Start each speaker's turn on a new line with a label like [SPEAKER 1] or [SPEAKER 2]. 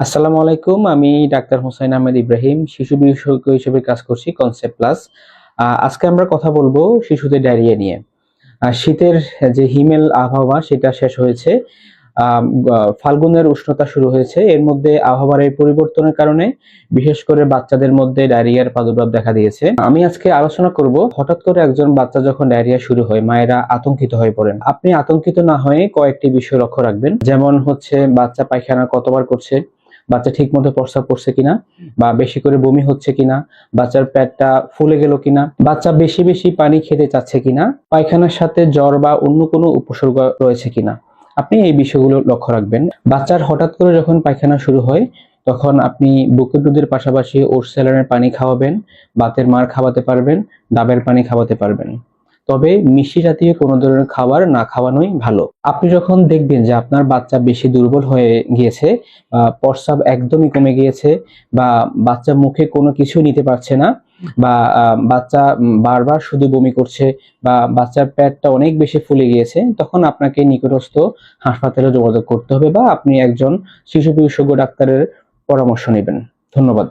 [SPEAKER 1] আসসালামু আলাইকুম। আমি ডাক্তার হোসাইন আহমেদ ইব্রাহিম, শিশু বিশেষজ্ঞ হিসেবে কাজ করছি কনসেপ্ট প্লাস। আজকে আমরা কথা বলবো শিশুদের ডায়রিয়া নিয়ে। শীতের যে হিমেল আবহাওয়া সেটা শেষ হয়েছে। ফাল্গুনের উষ্ণতা শুরু হয়েছে। এর মধ্যে আবহাওয়ার এই পরিবর্তনের কারণে বিশেষ করে বাচ্চাদের মধ্যে ডায়রিয়ার প্রাদুর্ভাব দেখা দিয়েছে। আমি আজকে আলোচনা করব হঠাৎ করে একজন বাচ্চা যখন ডায়রিয়া শুরু হয় মায়েরা আতঙ্কিত হয়ে পড়েন। আপনি আতঙ্কিত না হয়ে কয়েকটি বিষয় লক্ষ্য রাখবেন, যেমন হচ্ছে বাচ্চা পায়খানা কতবার করছে, বাচ্চা ঠিক মতো প্রস্রাব করছে কিনা, বা বেশি করে বমি হচ্ছে কিনা, বাচ্চার পেটটা ফুলে গেল কিনা, বাচ্চা বেশি বেশি পানি খেতে চাচ্ছে কিনা, পায়খানার সাথে জ্বর বা অন্য কোনো উপসর্গ রয়েছে কিনা। আপনি এই বিষয়গুলো লক্ষ্য রাখবেন। বাচ্চার হঠাৎ করে যখন পায়খানা শুরু হয় তখন আপনি বুকের দুধের পাশাপাশি ওটস স্যালাইনের পানি খাওয়াবেন, বাতের মাড় খাওয়াতে পারবেন, ডাবের পানি খাওয়াতে পারবেন। তবে মিষ্টি জাতীয় কোনো ধরনের খাবার না খাওয়ানোই ভালো। আপনি যখন দেখবেন যে আপনার বাচ্চা বেশি দুর্বল হয়ে গিয়েছে, প্রস্রাব একদমই কমে গিয়েছে, বা বাচ্চা মুখে কোনো কিছু নিতে পারছে না, বা বাচ্চা বারবার শুধু বমি করছে, বা বাচ্চার পেটটা অনেক বেশি ফুলে গিয়েছে, তখন আপনাকে নিকটস্থ হাসপাতালে যোগাযোগ করতে হবে, বা আপনি একজন শিশু বিশেষজ্ঞ ডাক্তারের পরামর্শ নেবেন। ধন্যবাদ।